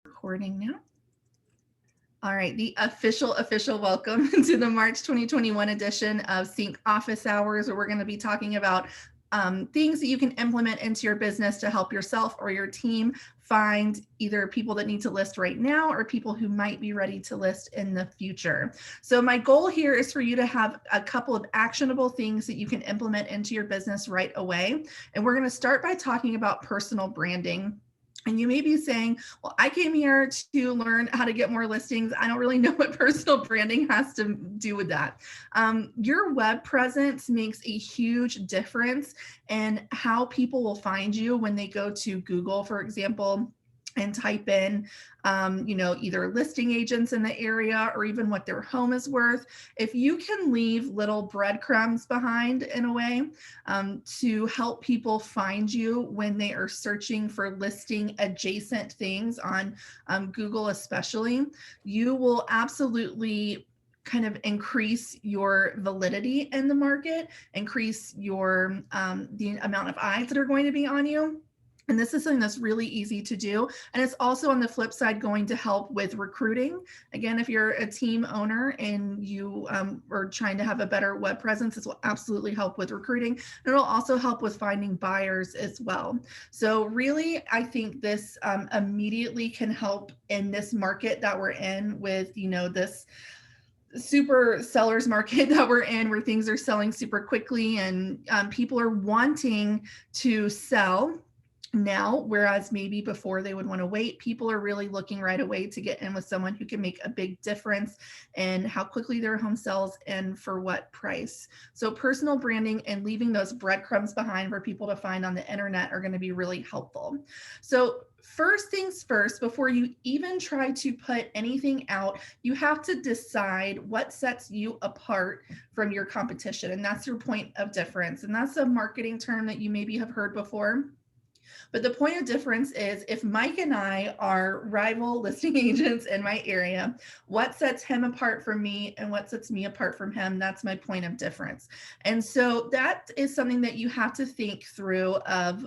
Recording now. All right, the official welcome to the March 2021 edition of CINC Office Hours, where we're going to be talking about things that you can implement into your business to help yourself or your team find either people that need to list right now or people who might be ready to list in the future. So my goal here is for you to have a couple of actionable things that you can implement into your business right away. And we're going to start by talking about personal branding. And you may be saying, well, I came here to learn how to get more listings. I don't really know what personal branding has to do with that. Your web presence makes a huge difference in how people will find you when they go to Google, for example, and type in, either listing agents in the area or even what their home is worth. If you can leave little breadcrumbs behind in a way to help people find you when they are searching for listing adjacent things on Google especially, you will absolutely kind of increase your validity in the market, increase your the amount of eyes that are going to be on you. And this is something that's really easy to do. And it's also on the flip side going to help with recruiting. Again, if you're a team owner and you are trying to have a better web presence, this will absolutely help with recruiting. And it'll also help with finding buyers as well. So really, I think this immediately can help in this market that we're in with, this super sellers market that we're in, where things are selling super quickly and people are wanting to sell now, whereas maybe before they would want to wait. People are really looking right away to get in with someone who can make a big difference in how quickly their home sells and for what price. So personal branding and leaving those breadcrumbs behind for people to find on the internet are going to be really helpful. So first things first, before you even try to put anything out, you have to decide what sets you apart from your competition. And that's your point of difference. And that's a marketing term that you maybe have heard before. But the point of difference is if Mike and I are rival listing agents in my area, what sets him apart from me and what sets me apart from him? That's my point of difference. And so that is something that you have to think through of,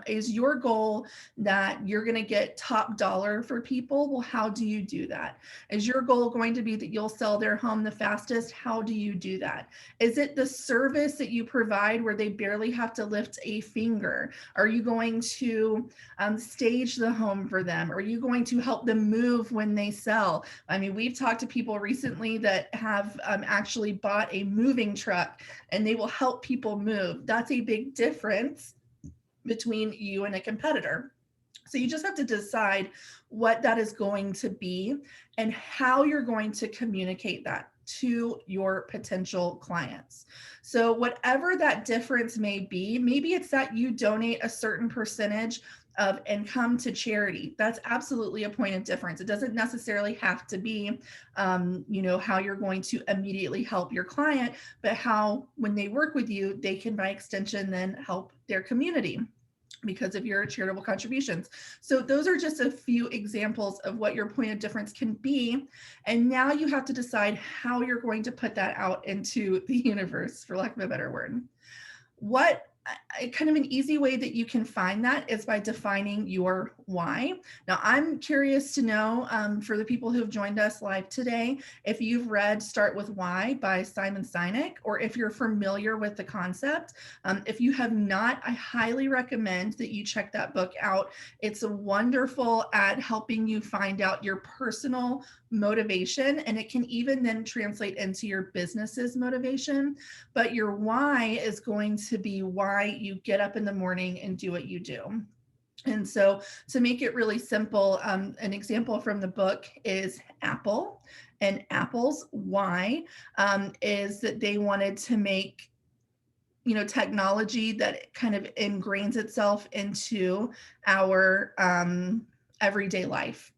is your goal that you're going to get top dollar for people? Well, how do you do that? Is your goal going to be that you'll sell their home the fastest? How do you do that? Is it the service that you provide where they barely have to lift a finger? Are you going to stage the home for them? Are you going to help them move when they sell? I mean, we've talked to people recently that have actually bought a moving truck and they will help people move. That's a big difference between you and a competitor. So you just have to decide what that is going to be and how you're going to communicate that to your potential clients. So whatever that difference may be, maybe it's that you donate a certain percentage of income to charity. That's absolutely a point of difference. It doesn't necessarily have to be, how you're going to immediately help your client, but how when they work with you, they can by extension then help their community because of your charitable contributions. So those are just a few examples of what your point of difference can be. And now you have to decide how you're going to put that out into the universe, for lack of a better word. What kind of an easy way that you can find that is by defining your why. Now, I'm curious to know for the people who have joined us live today, if you've read Start With Why by Simon Sinek, or if you're familiar with the concept. If you have not, I highly recommend that you check that book out. It's wonderful at helping you find out your personal motivation, and it can even then translate into your business's motivation. But your why is going to be why you get up in the morning and do what you do. And so to make it really simple, an example from the book is Apple. And Apple's why is that they wanted to make technology that kind of ingrains itself into our everyday life.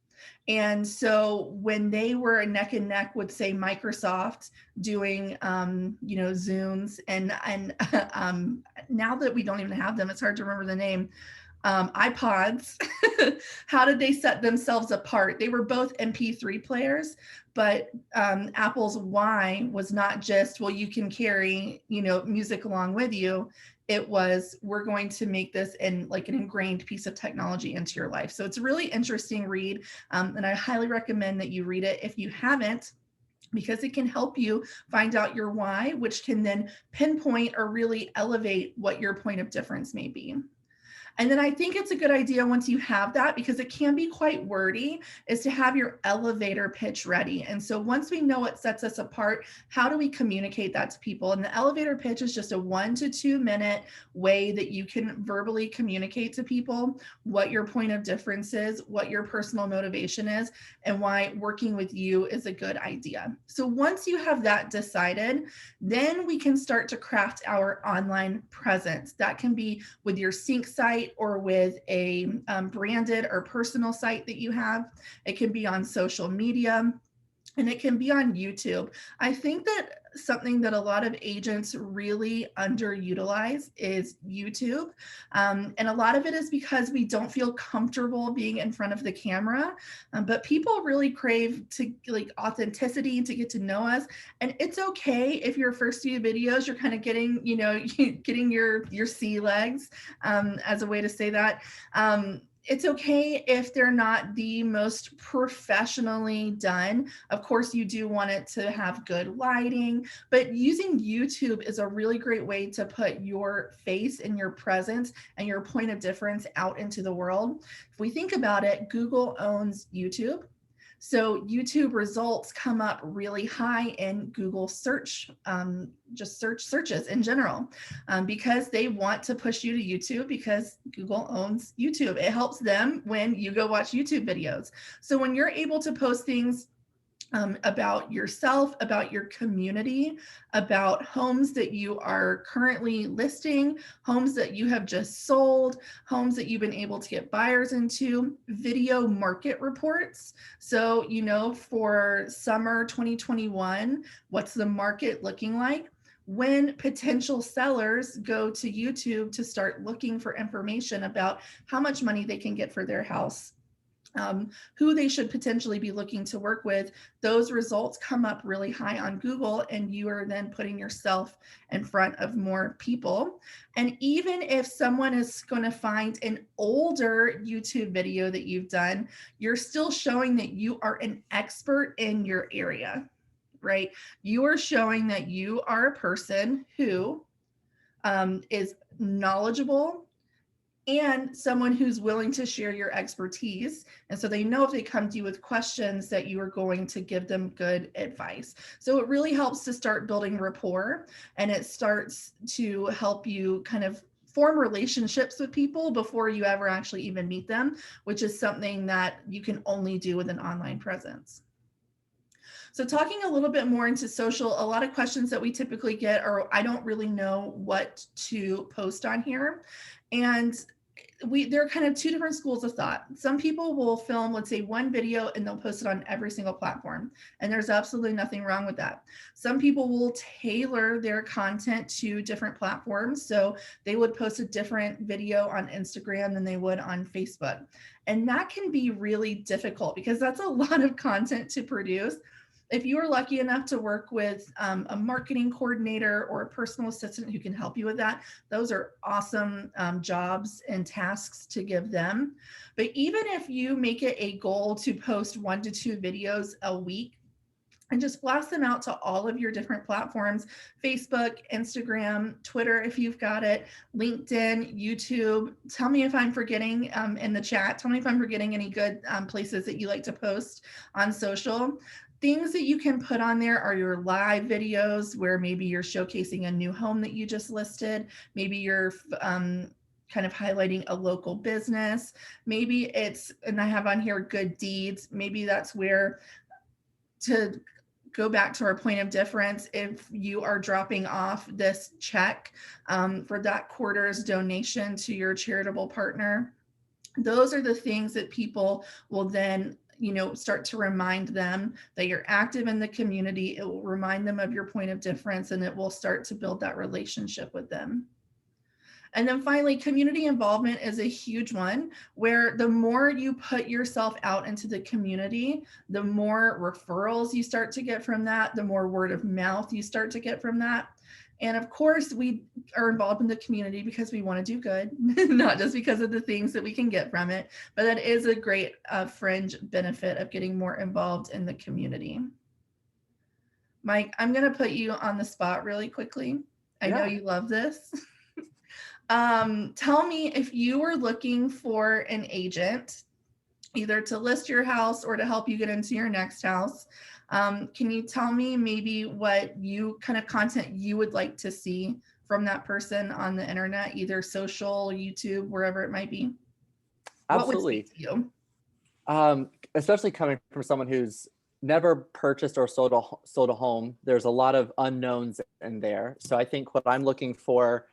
And so when they were neck and neck with, say, Microsoft doing, Zooms and now that we don't even have them, it's hard to remember the name, iPods, how did they set themselves apart? They were both MP3 players, but Apple's why was not just, well, you can carry, music along with you. It was, we're going to make this in like an ingrained piece of technology into your life. So it's a really interesting read. And I highly recommend that you read it if you haven't, because it can help you find out your why, which can then pinpoint or really elevate what your point of difference may be. And then I think it's a good idea once you have that, because it can be quite wordy, is to have your elevator pitch ready. And so once we know what sets us apart, how do we communicate that to people? And the elevator pitch is just a 1 to 2 minute way that you can verbally communicate to people what your point of difference is, what your personal motivation is, and why working with you is a good idea. So once you have that decided, then we can start to craft our online presence. That can be with your CINC site or with a branded or personal site that you have. It can be on social media, and it can be on YouTube. I think that something that a lot of agents really underutilize is YouTube. And a lot of it is because we don't feel comfortable being in front of the camera. But people really crave to like authenticity, to get to know us. And it's okay if your first few videos, you're kind of getting, getting your sea legs, as a way to say that. It's okay if they're not the most professionally done. Of course, you do want it to have good lighting, but using YouTube is a really great way to put your face and your presence and your point of difference out into the world. If we think about it, Google owns YouTube. So YouTube results come up really high in Google search, just searches in general, because they want to push you to YouTube, because Google owns YouTube. It helps them when you go watch YouTube videos. So when you're able to post things about yourself, about your community, about homes that you are currently listing, homes that you have just sold, homes that you've been able to get buyers into, video market reports. So, for summer 2021, what's the market looking like? When potential sellers go to YouTube to start looking for information about how much money they can get for their house, who they should potentially be looking to work with, those results come up really high on Google, and you are then putting yourself in front of more people. And even if someone is going to find an older YouTube video that you've done, you're still showing that you are an expert in your area, right? You are showing that you are a person who is knowledgeable and someone who's willing to share your expertise. And so they know if they come to you with questions that you are going to give them good advice. So it really helps to start building rapport, and it starts to help you kind of form relationships with people before you ever actually even meet them, which is something that you can only do with an online presence. So talking a little bit more into social, a lot of questions that we typically get are, I don't really know what to post on here. And there are kind of two different schools of thought. Some people will film, let's say, one video and they'll post it on every single platform. And there's absolutely nothing wrong with that. Some people will tailor their content to different platforms. So they would post a different video on Instagram than they would on Facebook. And that can be really difficult because that's a lot of content to produce. If you are lucky enough to work with a marketing coordinator or a personal assistant who can help you with that, those are awesome jobs and tasks to give them. But even if you make it a goal to post 1 to 2 videos a week, and just blast them out to all of your different platforms, Facebook, Instagram, Twitter, if you've got it, LinkedIn, YouTube. Tell me if I'm forgetting in the chat. Tell me if I'm forgetting any good places that you like to post on social. Things that you can put on there are your live videos where maybe you're showcasing a new home that you just listed. Maybe you're kind of highlighting a local business. Maybe it's, and I have on here good deeds. Maybe that's where, to go back to our point of difference, if you are dropping off this check for that quarter's donation to your charitable partner, those are the things that people will then start to remind them that you're active in the community. It will remind them of your point of difference, and it will start to build that relationship with them. And then finally, community involvement is a huge one, where the more you put yourself out into the community, the more referrals you start to get from that, the more word of mouth you start to get from that. And of course, we are involved in the community because we want to do good, not just because of the things that we can get from it, but that is a great fringe benefit of getting more involved in the community. Mike, I'm going to put you on the spot really quickly. I know Yeah. you love this. Tell me, if you were looking for an agent, either to list your house or to help you get into your next house, can you tell me maybe what you kind of content you would like to see from that person on the internet, either social, YouTube, wherever it might be? What would speak Absolutely. to you? Especially coming from someone who's never purchased or sold a home, there's a lot of unknowns in there. So I think what I'm looking for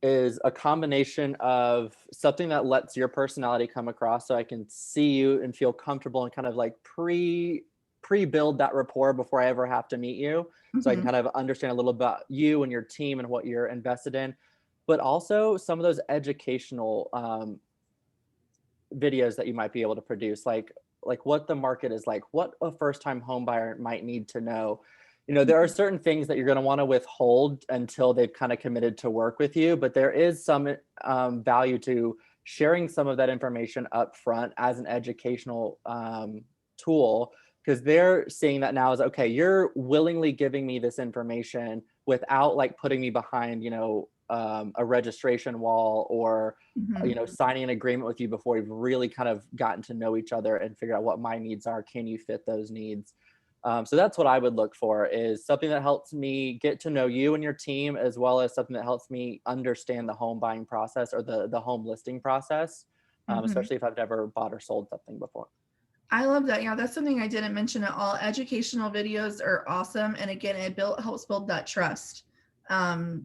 is a combination of something that lets your personality come across, so I can see you and feel comfortable and kind of like pre-build that rapport before I ever have to meet you, so I can Mhm. kind of understand a little about you and your team and what you're invested in, but also some of those educational videos that you might be able to produce, like what the market is like, what a first time home buyer might need to know. You know, there are certain things that you're going to want to withhold until they've kind of committed to work with you, but there is some value to sharing some of that information up front as an educational tool, because they're seeing that now as, okay, you're willingly giving me this information without like putting me behind, a registration wall, or Mhm. signing an agreement with you before we've really kind of gotten to know each other and figure out what my needs are. Can you fit those needs? So that's what I would look for, is something that helps me get to know you and your team, as well as something that helps me understand the home buying process or the home listing process, Mhm. especially if I've never bought or sold something before. I love that. Yeah, that's something I didn't mention at all. Educational videos are awesome. And again, helps build that trust.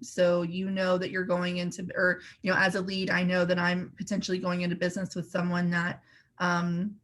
So you know that you're going into, or as a lead, I know that I'm potentially going into business with someone that um,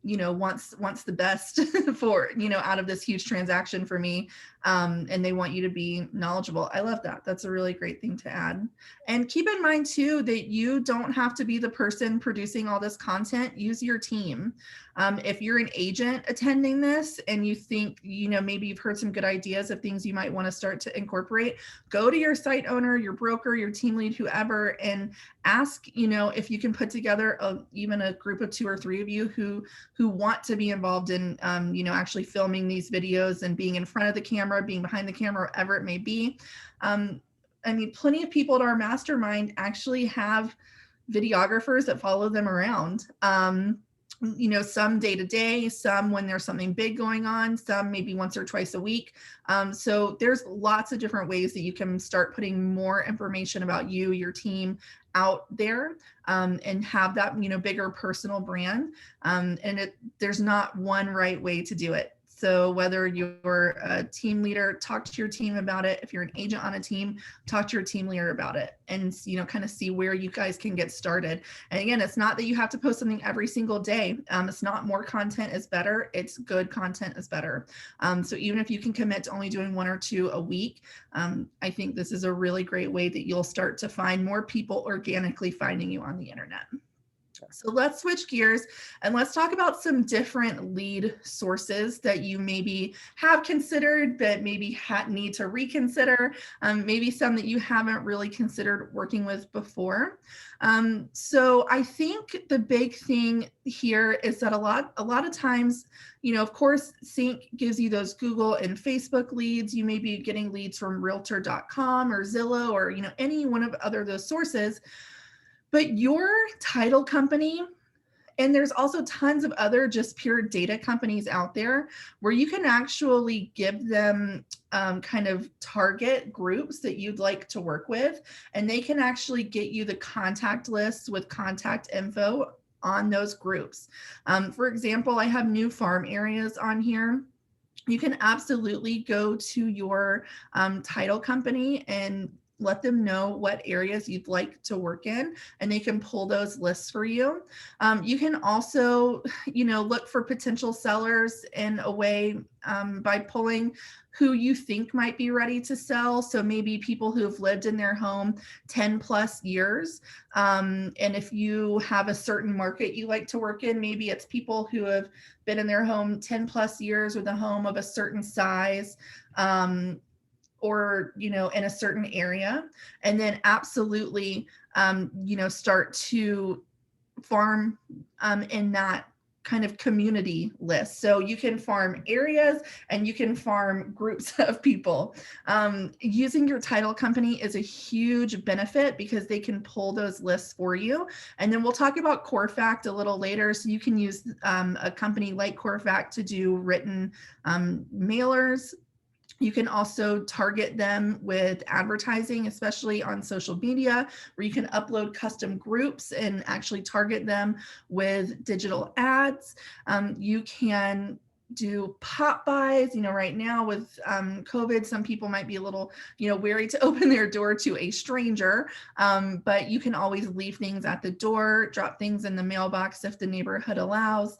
wants the best for out of this huge transaction for me, and they want you to be knowledgeable. I love that. That's a really great thing to add. And keep in mind too that you don't have to be the person producing all this content. Use your team. If you're an agent attending this and you think maybe you've heard some good ideas of things you might want to start to incorporate, go to your site owner, your broker, your team lead, whoever, and ask if you can put together even a group of 2 or 3 of you who want to be involved in, actually filming these videos and being in front of the camera, being behind the camera, whatever it may be. I mean, plenty of people at our mastermind actually have videographers that follow them around. Some day to day, some when there's something big going on, some maybe once or twice a week. So there's lots of different ways that you can start putting more information about you, your team out there, and have that bigger personal brand. And there's not one right way to do it. So whether you're a team leader, talk to your team about it. If you're an agent on a team, talk to your team leader about it, and kind of see where you guys can get started. And again, it's not that you have to post something every single day. It's not more content is better. It's good content is better. So even if you can commit to only doing 1 or 2 a week, I think this is a really great way that you'll start to find more people organically finding you on the internet. So let's switch gears and let's talk about some different lead sources that you maybe have considered, but maybe need to reconsider. Maybe some that you haven't really considered working with before. So I think the big thing here is that a lot of times, of course, CINC gives you those Google and Facebook leads. You may be getting leads from Realtor.com or Zillow or any one of other those sources. But your title company, and there's also tons of other just pure data companies out there where you can actually give them kind of target groups that you'd like to work with, and they can actually get you the contact lists with contact info on those groups. For example, I have new farm areas on here. You can absolutely go to your title company and let them know what areas you'd like to work in, and they can pull those lists for you. You can also, look for potential sellers in a way by pulling who you think might be ready to sell. So maybe people who have lived in their home 10 plus years. And if you have a certain market you like to work in, maybe it's people who have been in their home 10 plus years with a home of a certain size. or, in a certain area, and then absolutely, start to farm in that kind of community list. So you can farm areas and you can farm groups of people. Using your title company is a huge benefit because they can pull those lists for you. And then we'll talk about CoreFact a little later. So you can use a company like CoreFact to do written mailers. You can also target them with advertising, especially on social media, where you can upload custom groups and actually target them with digital ads. You can do pop buys. Right now with COVID, some people might be a little, wary to open their door to a stranger, but you can always leave things at the door, drop things in the mailbox if the neighborhood allows.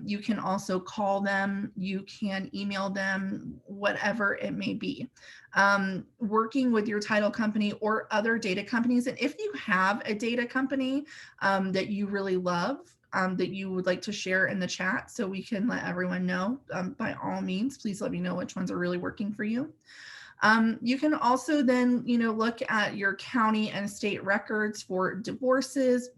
You can also call them, you can email them, whatever it may be. Working with your title company or other data companies. And if you have a data company that you really love, that you would like to share in the chat so we can let everyone know, by all means, please let me know which ones are really working for you. You can also then, look at your county and state records for divorces.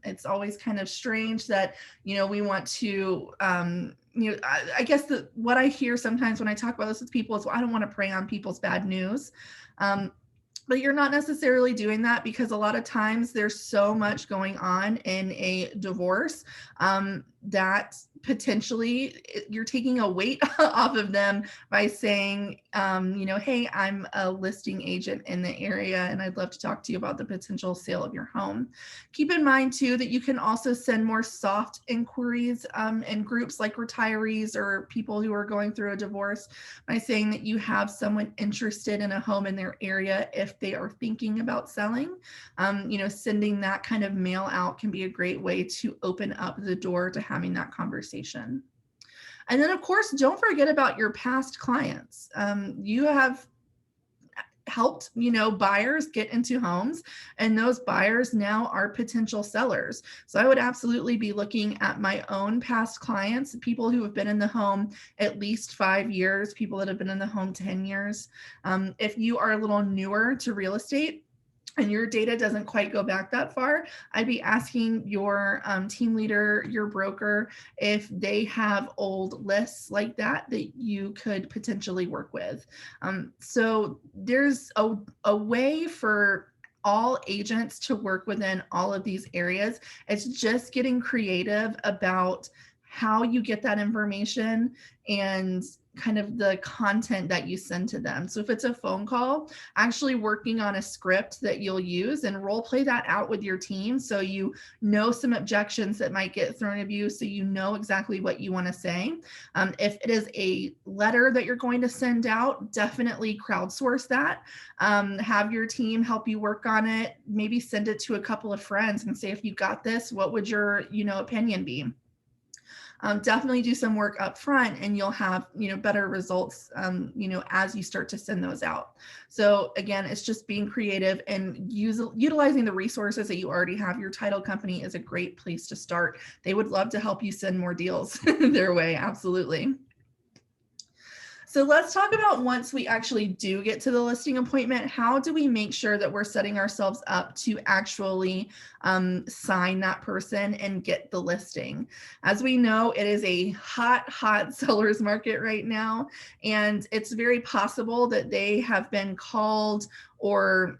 It's always kind of strange that, we want to, I guess what I hear sometimes when I talk about this with people is, well, I don't want to prey on people's bad news. But you're not necessarily doing that because a lot of times there's so much going on in a divorce that potentially you're taking a weight off of them by saying, hey, I'm a listing agent in the area and I'd love to talk to you about the potential sale of your home. Keep in mind too that you can also send more soft inquiries in groups like retirees or people who are going through a divorce by saying that you have someone interested in a home in their area if they are thinking about selling. Sending that kind of mail out can be a great way to open up the door to having that conversation. And then, of course, don't forget about your past clients. You have helped buyers get into homes, and those buyers now are potential sellers. So I would absolutely be looking at my own past clients, people who have been in the home at least 5 years, people that have been in the home 10 years. If you are a little newer to real estate and your data doesn't quite go back that far, I'd be asking your team leader, your broker, if they have old lists like that you could potentially work with. So there's a way for all agents to work within all of these areas. It's just getting creative about how you get that information and kind of the content that you send to them. So if it's a phone call, actually working on a script that you'll use and role play that out with your team so you know some objections that might get thrown at you, so you know exactly what you want to say. If it is a letter that you're going to send out, definitely crowdsource that. Have your team help you work on it. Maybe send it to a couple of friends and say, if you got this, what would your opinion be? Definitely do some work up front and you'll have better results as you start to send those out. So again, it's just being creative and utilizing the resources that you already have. Your title company is a great place to start. They would love to help you send more deals their way. Absolutely. So let's talk about, once we actually do get to the listing appointment, how do we make sure that we're setting ourselves up to actually sign that person and get the listing? As we know, it is a hot seller's market right now, and it's very possible that they have been called or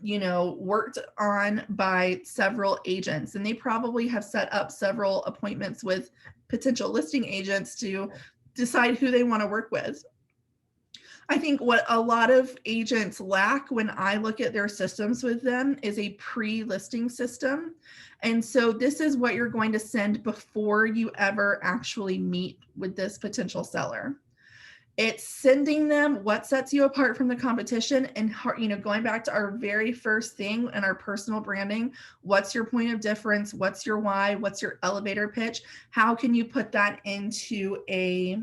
worked on by several agents, and they probably have set up several appointments with potential listing agents to decide who they want to work with. I think what a lot of agents lack when I look at their systems with them is a pre-listing system. And so this is what you're going to send before you ever actually meet with this potential seller. It's sending them what sets you apart from the competition, and going back to our very first thing in our personal branding. What's your point of difference? What's your why? What's your elevator pitch? How can you put that into a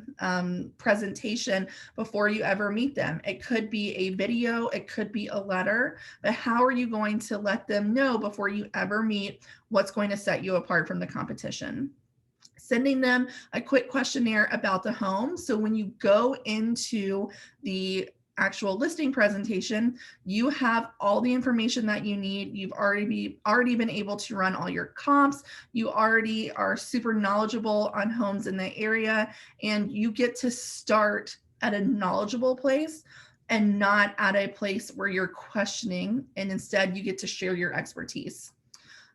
presentation before you ever meet them? It could be a video, it could be a letter, but how are you going to let them know before you ever meet what's going to set you apart from the competition? sending them a quick questionnaire about the home. So when you go into the actual listing presentation, you have all the information that you need. You've already been able to run all your comps. You already are super knowledgeable on homes in the area, and you get to start at a knowledgeable place and not at a place where you're questioning, and instead you get to share your expertise.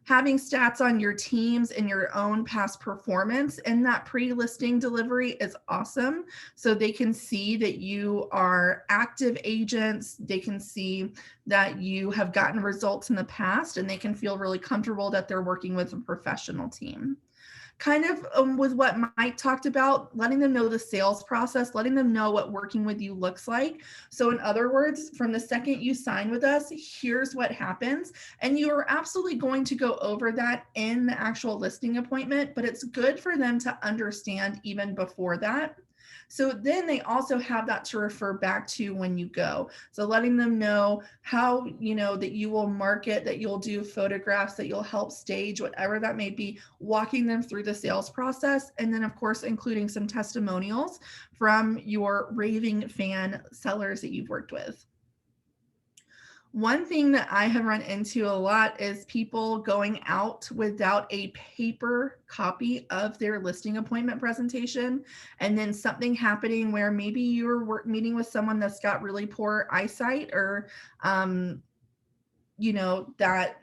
Having stats on your teams and your own past performance in that pre-listing delivery is awesome. So they can see that you are active agents. They can see that you have gotten results in the past, and they can feel really comfortable that they're working with a professional team. Kind of with what Mike talked about, letting them know the sales process, letting them know what working with you looks like. So in other words, from the second you sign with us, here's what happens. And you are absolutely going to go over that in the actual listing appointment, but it's good for them to understand even before that. So then they also have that to refer back to when you go. So letting them know how, that you will market, that you'll do photographs, that you'll help stage, whatever that may be, walking them through the sales process. And then of course, including some testimonials from your raving fan sellers that you've worked with. One thing that I have run into a lot is people going out without a paper copy of their listing appointment presentation, and then something happening where maybe you're meeting with someone that's got really poor eyesight, or that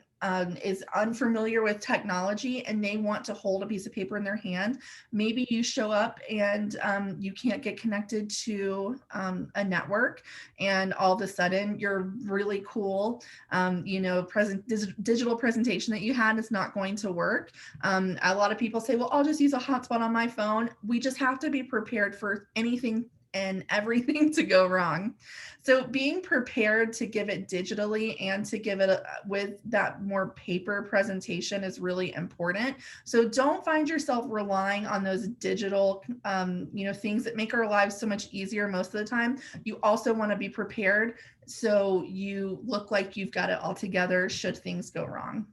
is unfamiliar with technology, and they want to hold a piece of paper in their hand. Maybe you show up and you can't get connected to a network, and all of a sudden your really cool, digital presentation that you had is not going to work. A lot of people say, well, I'll just use a hotspot on my phone. We just have to be prepared for anything and everything to go wrong. So being prepared to give it digitally and to give it with that more paper presentation is really important. So don't find yourself relying on those digital, things that make our lives so much easier most of the time. You also want to be prepared so you look like you've got it all together should things go wrong.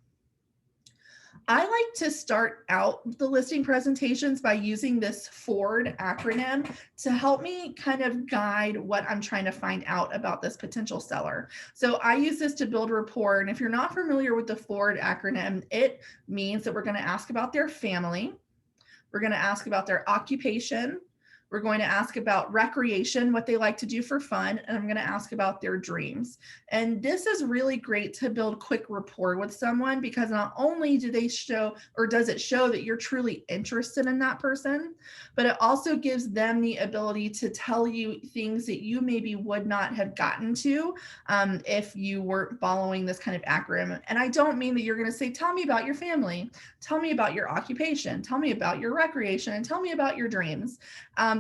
I like to start out the listing presentations by using this FORD acronym to help me kind of guide what I'm trying to find out about this potential seller. So I use this to build rapport. And if you're not familiar with the FORD acronym, it means that we're going to ask about their family. We're going to ask about their occupation. We're going to ask about recreation, what they like to do for fun, and I'm going to ask about their dreams. And this is really great to build quick rapport with someone, because not only do they show, or does it show that you're truly interested in that person, but it also gives them the ability to tell you things that you maybe would not have gotten to if you weren't following this kind of acronym. And I don't mean that you're going to say, tell me about your family, tell me about your occupation, tell me about your recreation, and tell me about your dreams.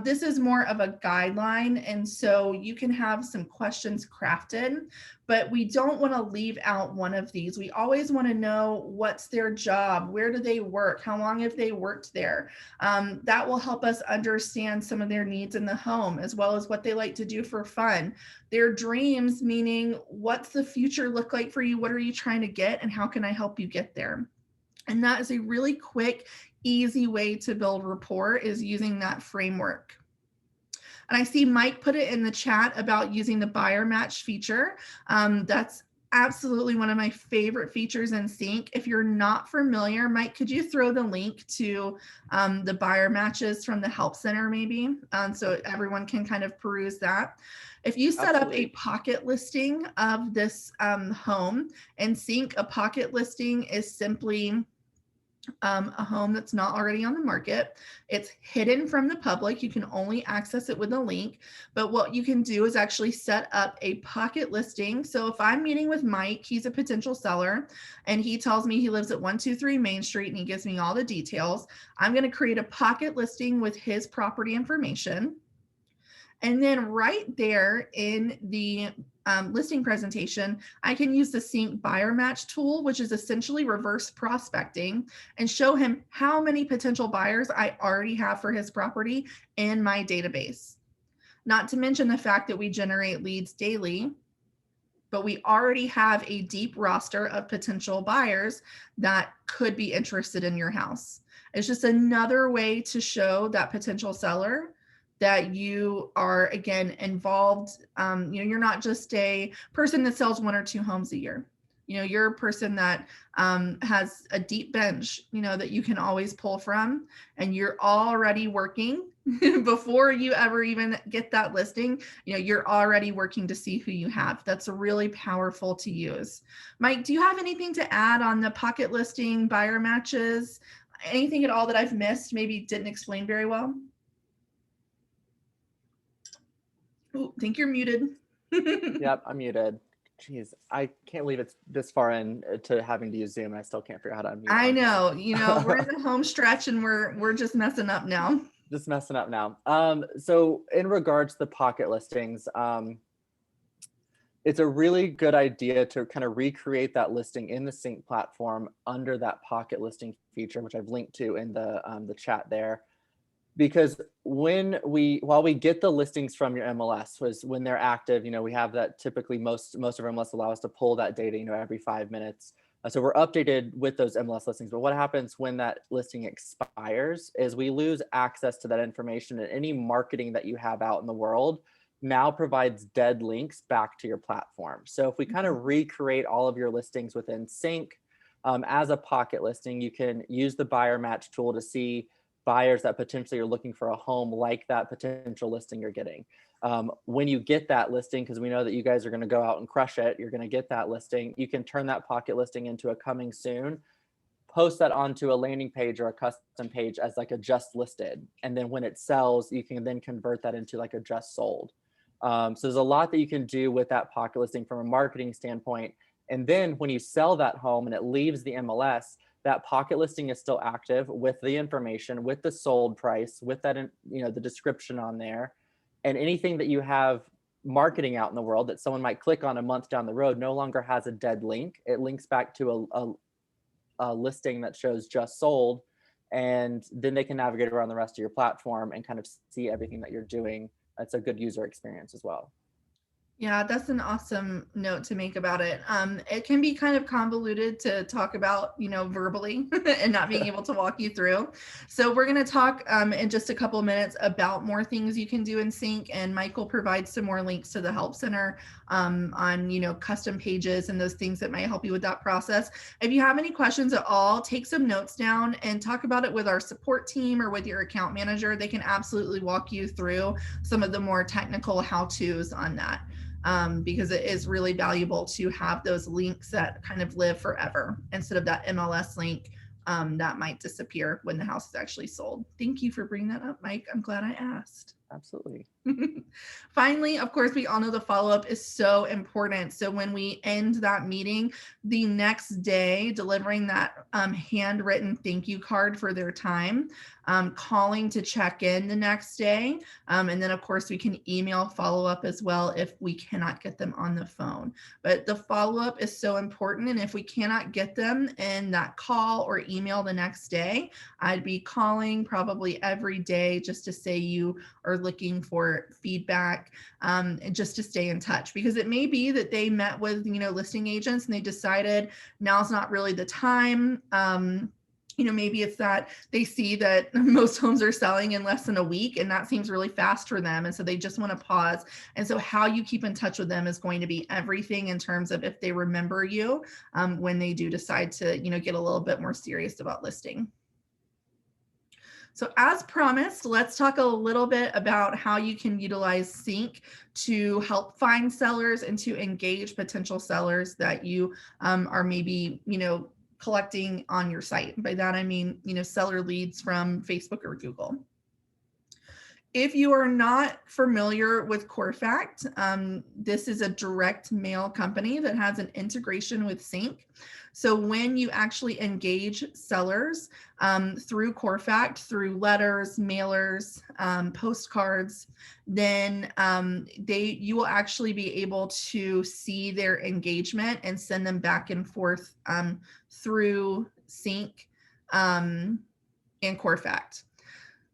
This is more of a guideline, and so you can have some questions crafted, but we don't want to leave out one of these. We always want to know what's their job, where do they work, how long have they worked there. That will help us understand some of their needs in the home, as well as what they like to do for fun. Their dreams, meaning what's the future look like for you, what are you trying to get, and how can I help you get there? And that is a really quick, easy way to build rapport, is using that framework. And I see Mike put it in the chat about using the buyer match feature. That's absolutely one of my favorite features in CINC. If you're not familiar, Mike, could you throw the link to the buyer matches from the Help Center maybe, so everyone can kind of peruse that. If you set up a pocket listing of this home in CINC, a pocket listing is simply a home that's not already on the market. It's hidden from the public. You can only access it with a link. But what you can do is actually set up a pocket listing. So if I'm meeting with Mike, he's a potential seller, and he tells me he lives at 123 Main Street and he gives me all the details, I'm going to create a pocket listing with his property information. And then right there in the listing presentation, I can use the CINC buyer match tool, which is essentially reverse prospecting, and show him how many potential buyers I already have for his property in my database. Not to mention the fact that we generate leads daily, but we already have a deep roster of potential buyers that could be interested in your house. It's just another way to show that potential seller that you are, again, involved. You're not just a person that sells 1 or 2 homes a year. You're a person that has a deep bench, that you can always pull from, and you're already working before you ever even get that listing. You're already working to see who you have. That's really powerful to use. Mike, do you have anything to add on the pocket listing, buyer matches? Anything at all that I've missed, maybe didn't explain very well? Oh, think you're muted. Yep, I'm muted. Jeez, I can't believe it's this far in to having to use Zoom and I still can't figure out how to unmute I on know, here. we're in the home stretch and we're just messing up now. Just messing up now. So in regards to the pocket listings, it's a really good idea to kind of recreate that listing in the CINC platform under that pocket listing feature, which I've linked to in the chat there. Because while we get the listings from your MLS, was when they're active, we have that typically most of our MLS allow us to pull that data, every 5 minutes. So we're updated with those MLS listings. But what happens when that listing expires is we lose access to that information, and any marketing that you have out in the world now provides dead links back to your platform. So if we kind of recreate all of your listings within CINC as a pocket listing, you can use the buyer match tool to see buyers that potentially are looking for a home like that potential listing you're getting. When you get that listing, because we know that you guys are going to go out and crush it, you're going to get that listing, you can turn that pocket listing into a coming soon, post that onto a landing page or a custom page as like a just listed. And then when it sells, you can then convert that into like a just sold. So there's a lot that you can do with that pocket listing from a marketing standpoint. And then when you sell that home and it leaves the MLS, that pocket listing is still active with the information, with the sold price, with that, the description on there, and anything that you have marketing out in the world that someone might click on a month down the road no longer has a dead link. It links back to a listing that shows just sold, and then they can navigate around the rest of your platform and kind of see everything that you're doing. That's a good user experience as well. Yeah, that's an awesome note to make about it. It can be kind of convoluted to talk about, verbally and not being able to walk you through. So we're going to talk in just a couple of minutes about more things you can do in CINC, and Mike will provide some more links to the Help Center on, custom pages and those things that might help you with that process. If you have any questions at all, take some notes down and talk about it with our support team or with your account manager. They can absolutely walk you through some of the more technical how-tos on that. Because it is really valuable to have those links that kind of live forever instead of that MLS link that might disappear when the house is actually sold. Thank you for bringing that up, Mike. I'm glad I asked. Absolutely. Finally, of course, we all know the follow-up is so important. So when we end that meeting, the next day, delivering that handwritten thank you card for their time, calling to check in the next day. And then, of course, we can email follow-up as well if we cannot get them on the phone. But the follow-up is so important. And if we cannot get them in that call or email the next day, I'd be calling probably every day just to say you are looking for feedback, and just to stay in touch, because it may be that they met with listing agents and they decided now's not really the time. Maybe it's that they see that most homes are selling in less than a week, and that seems really fast for them, and so they just want to pause. And so how you keep in touch with them is going to be everything in terms of if they remember you when they do decide to get a little bit more serious about listing. So as promised, let's talk a little bit about how you can utilize CINC to help find sellers and to engage potential sellers that you are maybe, collecting on your site. By that, I mean, seller leads from Facebook or Google. If you are not familiar with CoreFact, this is a direct mail company that has an integration with CINC. So when you actually engage sellers through CoreFact, through letters, mailers, postcards, then you will actually be able to see their engagement and send them back and forth through CINC and CoreFact.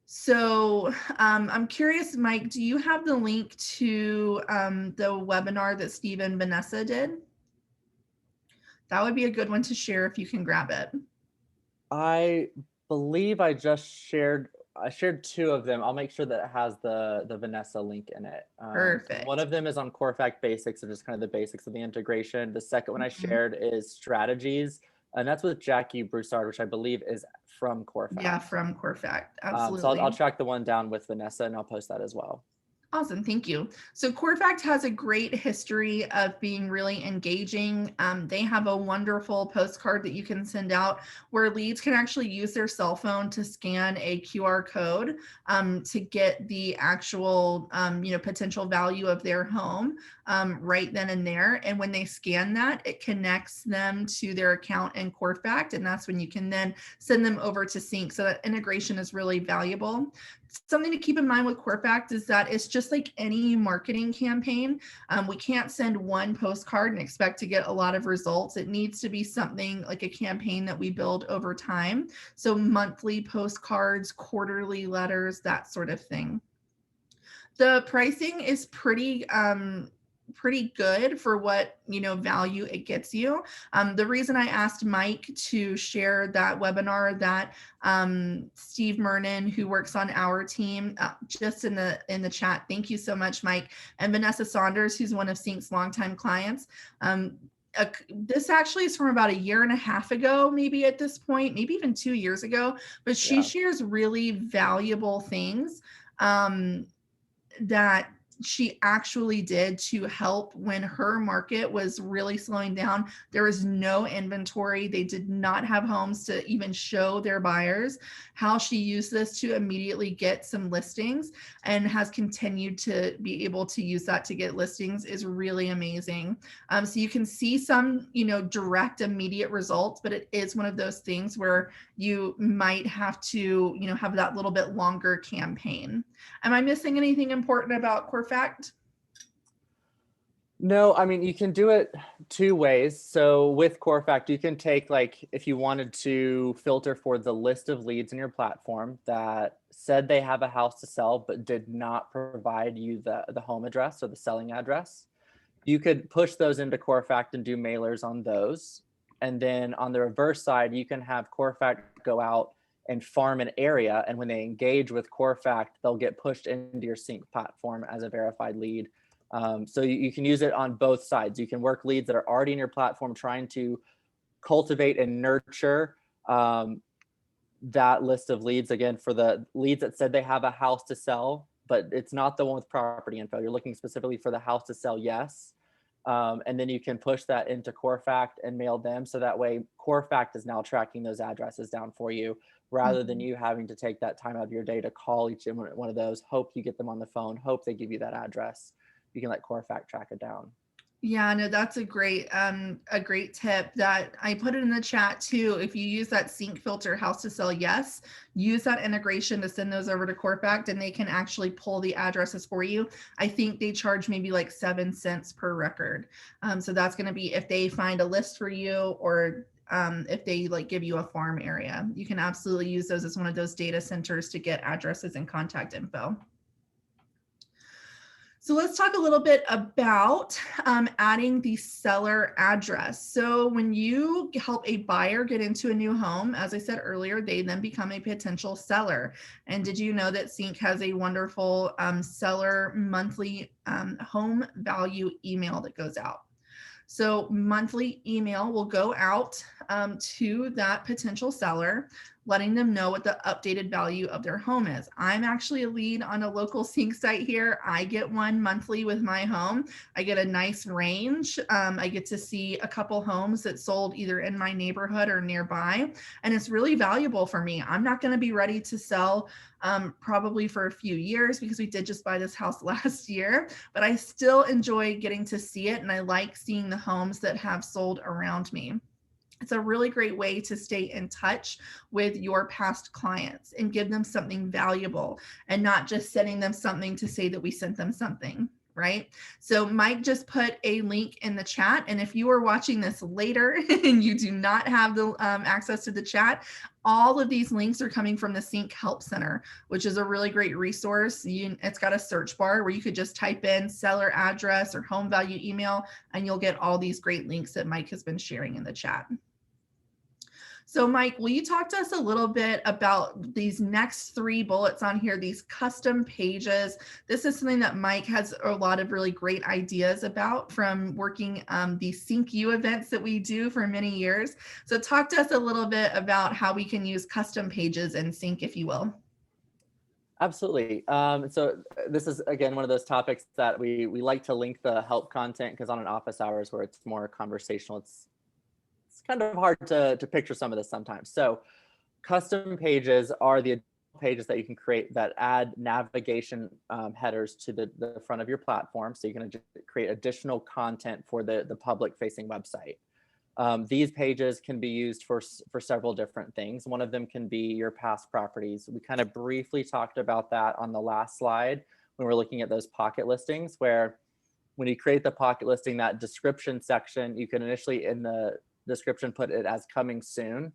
So I'm curious, Mike, do you have the link to the webinar that Steve and Vanessa did? That would be a good one to share if you can grab it. I believe I shared two of them. I'll make sure that it has the Vanessa link in it. So one Perfect. of them is on Core Fact Basics, and just kind of the basics of the integration. The second one I Mhm. shared is strategies, and that's with Jackie Broussard, which I believe is from Core Yeah, Fact. from Core Fact. So I'll Absolutely. track the one down with Vanessa, and I'll post that as well. Awesome, thank you. So CoreFact has a great history of being really engaging. They have a wonderful postcard that you can send out where leads can actually use their cell phone to scan a QR code to get the actual, potential value of their home right then and there. And when they scan that, it connects them to their account in CoreFact, and that's when you can then send them over to CINC. So that integration is really valuable. Something to keep in mind with CoreFact is that it's just like any marketing campaign. We can't send one postcard and expect to get a lot of results. It needs to be something like a campaign that we build over time. So monthly postcards, quarterly letters, that sort of thing. The pricing is pretty good for what value it gets you. The reason I asked Mike to share that webinar that Steve Mernon, who works on our team, just in the chat. Thank you so much, Mike, and Vanessa Saunders, who's one of CINC's longtime clients. This actually is from about a year and a half ago, maybe at this point, maybe even 2 years ago, but she Yeah. shares really valuable things that she actually did to help when her market was really slowing down. There was no inventory. They did not have homes to even show their buyers. How she used this to immediately get some listings and has continued to be able to use that to get listings is really amazing. So you can see some, direct immediate results, but it is one of those things where you might have to, have that little bit longer campaign. Am I missing anything important about Core Fact? No, I mean, you can do it two ways. So with Core Fact, you can take, like, if you wanted to filter for the list of leads in your platform that said they have a house to sell, but did not provide you the home address or the selling address, you could push those into Core Fact and do mailers on those. And then on the reverse side, you can have Core Fact go out and farm an area. And when they engage with Core Fact, they'll get pushed into your CINC platform as a verified lead. So you can use it on both sides. You can work leads that are already in your platform trying to cultivate and nurture that list of leads. Again, for the leads that said they have a house to sell, but it's not the one with property info. You're looking specifically for the house to sell, yes. And then you can push that into Core Fact and mail them. So that way Core Fact is now tracking those addresses down for you, rather than Mhm. you having to take that time out of your day to call each one of those, hope you get them on the phone, hope they give you that address. You can let Core Fact track it down. Yeah, no, that's a great tip that I put it in the chat too. If you use that sync filter house to sell yes, use that integration to send those over to CoreFact and they can actually pull the addresses for you. I think they charge maybe like 7 cents per record. So that's going to be if they find a list for you or if they like give you a farm area. You can absolutely use those as one of those data centers to get addresses and contact info. So let's talk a little bit about adding the seller address. So when you help a buyer get into a new home, as I said earlier, they then become a potential seller. And did you know that CINC has a wonderful seller monthly home value email that goes out? So monthly email will go out to that potential seller, letting them know what the updated value of their home is. I'm actually a lead on a local CINC site here. I get one monthly with my home. I get a nice range. I get to see a couple homes that sold either in my neighborhood or nearby. And it's really valuable for me. I'm not going to be ready to sell probably for a few years because we did just buy this house last year, but I still enjoy getting to see it. And I like seeing the homes that have sold around me. It's a really great way to stay in touch with your past clients and give them something valuable and not just sending them something to say that we sent them something, right? So Mike just put a link in the chat. And if you are watching this later and you do not have the access to the chat, all of these links are coming from the CINC Help Center, which is a really great resource. It's got a search bar where you could just type in seller address or home value email, and you'll get all these great links that Mike has been sharing in the chat. So, Mike, will you talk to us a little bit about these next three bullets on here, these custom pages? This is something that Mike has a lot of really great ideas about from working the CINC events that we do for many years. So, talk to us a little bit about how we can use custom pages in CINC, if you will. Absolutely. This is again one of those topics that we like to link the help content, because on an office hours where it's more conversational, it's kind of hard to picture some of this sometimes. So custom pages are the pages that you can create that add navigation headers to the front of your platform. So you can create additional content for the public facing website. These pages can be used for several different things. One of them can be your past properties. We kind of briefly talked about that on the last slide when we're looking at those pocket listings, where when you create the pocket listing, that description section, you can initially in the description put it as coming soon.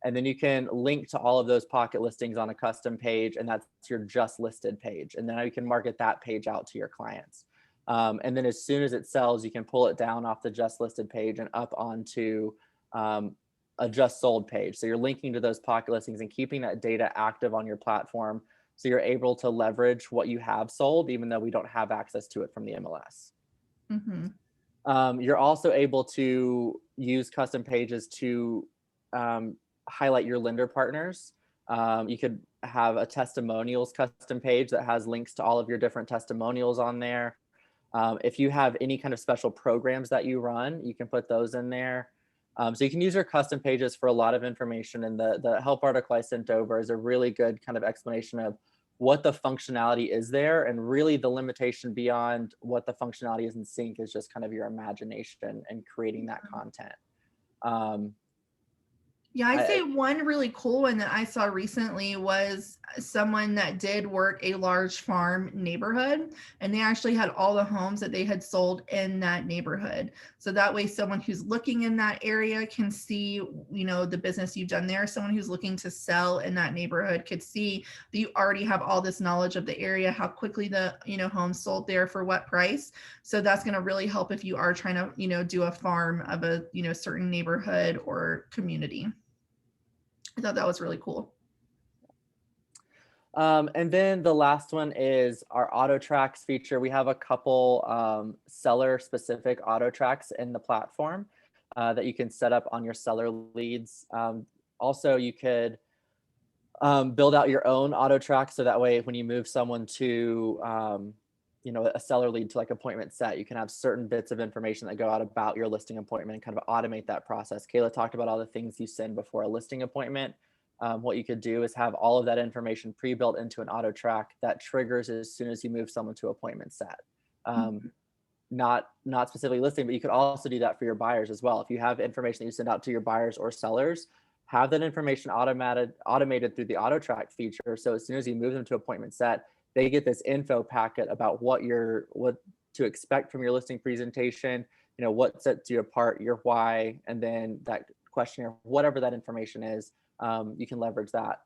And then you can link to all of those pocket listings on a custom page, and that's your just listed page. And then you can market that page out to your clients. And then as soon as it sells, you can pull it down off the just listed page and up onto a just sold page. So you're linking to those pocket listings and keeping that data active on your platform. So you're able to leverage what you have sold, even though we don't have access to it from the MLS. You're also able to use custom pages to highlight your lender partners. You could have a testimonials custom page that has links to all of your different testimonials on there. If you have any kind of special programs that you run, you can put those in there. So you can use your custom pages for a lot of information. And the help article I sent over is a really good kind of explanation of what the functionality is there. And really the limitation beyond what the functionality is in CINC is just kind of your imagination and creating that content. Yeah, I'd say one really cool one that I saw recently was someone that did work a large farm neighborhood, and they actually had all the homes that they had sold in that neighborhood. So that way someone who's looking in that area can see, the business you've done there. Someone who's looking to sell in that neighborhood could see that you already have all this knowledge of the area, how quickly the, home sold there for what price. So that's going to really help if you are trying to, do a farm of a, certain neighborhood or community. I thought that was really cool. And then the last one is our auto tracks feature. We have a couple seller specific auto tracks in the platform that you can set up on your seller leads. Also, you could build out your own auto track. So that way, when you move someone to, a seller lead to like appointment set, you can have certain bits of information that go out about your listing appointment and kind of automate that process. Kayla talked about all the things you send before a listing appointment. What you could do is have all of that information pre-built into an auto track that triggers as soon as you move someone to appointment set. Not specifically listing, but you could also do that for your buyers as well. If you have information that you send out to your buyers or sellers, have that information automated through the auto track feature. So as soon as you move them to appointment set, they get this info packet about what to expect from your listing presentation, what sets you apart, your why, and then that questionnaire, whatever that information is, you can leverage that.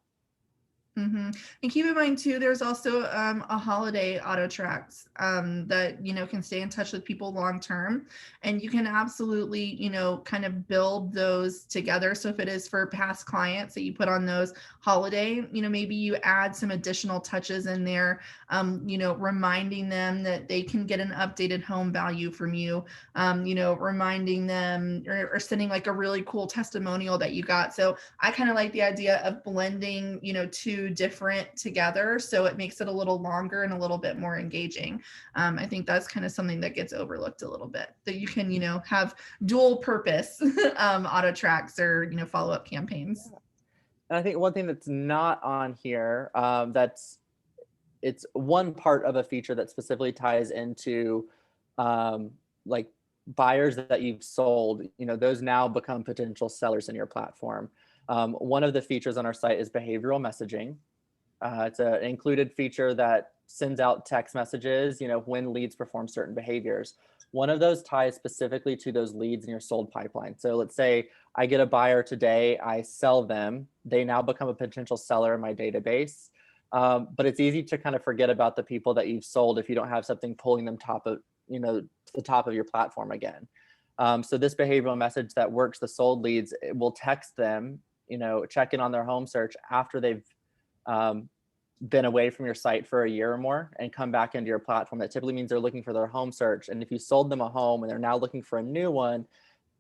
And keep in mind too, there's also a holiday auto tracks that can stay in touch with people long term, and you can absolutely kind of build those together. So if it is for past clients that you put on those holiday, maybe you add some additional touches in there, reminding them that they can get an updated home value from you, reminding them or sending like a really cool testimonial that you got. So I kind of like the idea of blending two different together, so it makes it a little longer and a little bit more engaging. I think that's kind of something that gets overlooked a little bit, that you can have dual purpose auto tracks or follow-up campaigns. And I think one thing that's not on here, it's one part of a feature that specifically ties into like buyers that you've sold, those now become potential sellers in your platform. One of the features on our site is behavioral messaging. It's an included feature that sends out text messages, when leads perform certain behaviors. One of those ties specifically to those leads in your sold pipeline. So let's say I get a buyer today, I sell them, they now become a potential seller in my database. But it's easy to kind of forget about the people that you've sold if you don't have something pulling them to the top of your platform again. So this behavioral message that works the sold leads, it will text them check in on their home search after they've been away from your site for a year or more and come back into your platform. That typically means they're looking for their home search. And if you sold them a home and they're now looking for a new one,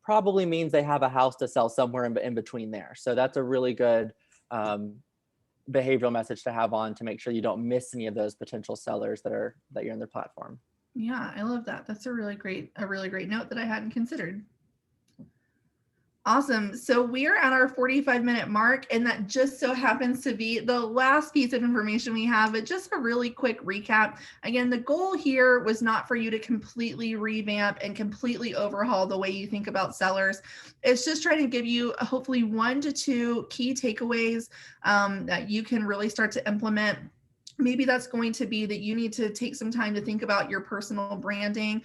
probably means they have a house to sell somewhere in between there. So that's a really good behavioral message to have on to make sure you don't miss any of those potential sellers that you're in their platform. Yeah, I love that. That's a really great note that I hadn't considered. Awesome. So we are at our 45-minute mark, and that just so happens to be the last piece of information we have, but just a really quick recap. Again, the goal here was not for you to completely revamp and completely overhaul the way you think about sellers. It's just trying to give you hopefully 1 to 2 key takeaways that you can really start to implement. Maybe that's going to be that you need to take some time to think about your personal branding,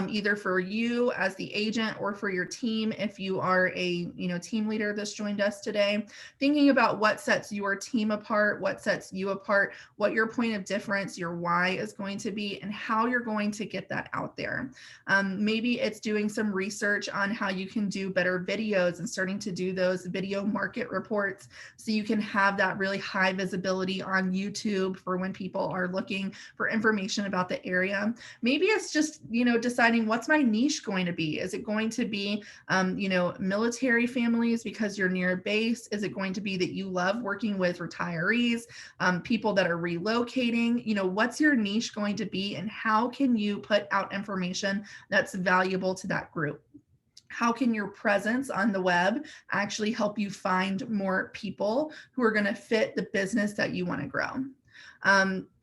either for you as the agent or for your team. If you are a team leader that's joined us today, thinking about what sets your team apart, what sets you apart, what your point of difference, your why is going to be, and how you're going to get that out there. Maybe it's doing some research on how you can do better videos and starting to do those video market reports so you can have that really high visibility on YouTube for when people are looking for information about the area. Maybe it's just, deciding what's my niche going to be. Is it going to be, military families because you're near base? Is it going to be that you love working with retirees, people that are relocating? What's your niche going to be, and how can you put out information that's valuable to that group? How can your presence on the web actually help you find more people who are going to fit the business that you want to grow?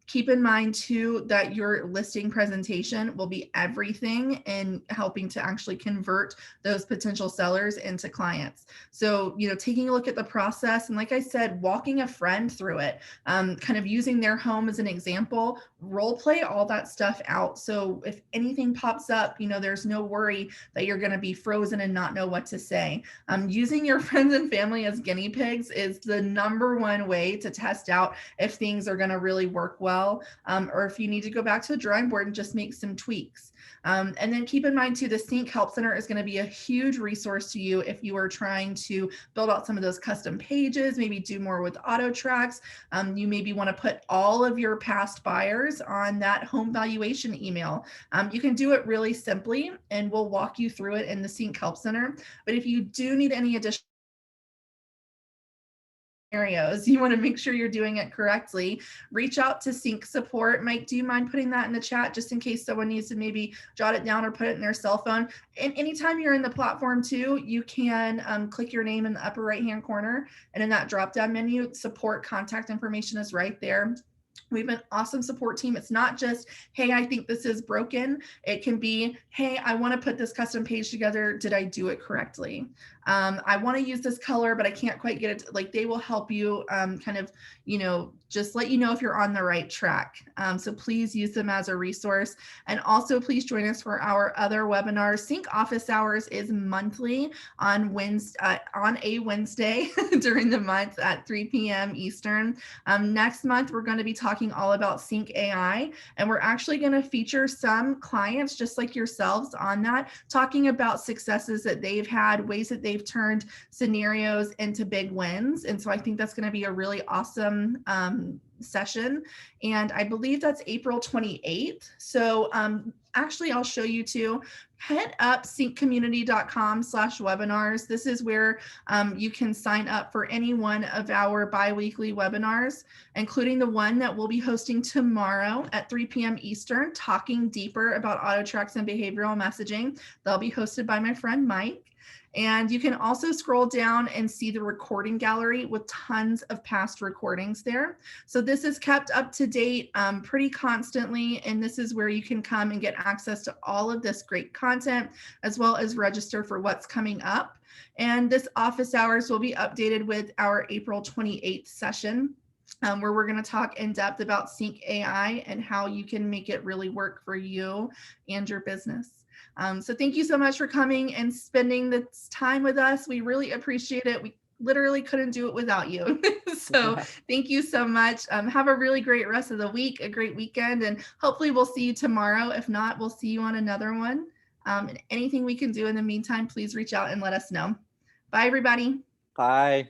Keep in mind too that your listing presentation will be everything in helping to actually convert those potential sellers into clients. So, taking a look at the process, and like I said, walking a friend through it, kind of using their home as an example, role play all that stuff out. So if anything pops up, there's no worry that you're going to be frozen and not know what to say. Using your friends and family as guinea pigs is the number one way to test out if things are going to really work well, or if you need to go back to the drawing board and just make some tweaks. And then keep in mind too, the CINC Help Center is going to be a huge resource to you if you are trying to build out some of those custom pages, maybe do more with auto tracks. You maybe want to put all of your past buyers on that home valuation email. You can do it really simply, and we'll walk you through it in the CINC Help Center. But if you do need any additional scenarios, you want to make sure you're doing it correctly, reach out to CINC support. Mike, do you mind putting that in the chat just in case someone needs to maybe jot it down or put it in their cell phone? And anytime you're in the platform too, you can click your name in the upper right hand corner, and in that drop down menu, support contact information is right there. We have an awesome support team. It's not just, hey, I think this is broken. It can be, hey, I want to put this custom page together. Did I do it correctly? I want to use this color, but I can't quite get it. Like, they will help you kind of, just let you know if you're on the right track. So please use them as a resource. And also please join us for our other webinars. CINC Office Hours is monthly on a Wednesday during the month at 3 p.m. Eastern. Next month, we're going to be talking all about CINC AI, and we're actually going to feature some clients just like yourselves on that, talking about successes that they've had, ways that they've turned scenarios into big wins. And so I think that's going to be a really awesome session. And I believe that's April 28th. So actually, I'll show you too. Head up cincommunity.com/webinars. This is where you can sign up for any one of our bi-weekly webinars, including the one that we'll be hosting tomorrow at 3 p.m. Eastern, talking deeper about auto tracks and behavioral messaging. They'll be hosted by my friend Mike. And you can also scroll down and see the recording gallery with tons of past recordings there. So this is kept up to date pretty constantly. And this is where you can come and get access to all of this great content, as well as register for what's coming up. And this office hours will be updated with our April 28th session, where we're going to talk in depth about CINC AI and how you can make it really work for you and your business. So thank you so much for coming and spending this time with us. We really appreciate it. We literally couldn't do it without you. So thank you so much. Have a really great rest of the week, a great weekend, and hopefully we'll see you tomorrow. If not, we'll see you on another one. And anything we can do in the meantime, please reach out and let us know. Bye, everybody. Bye.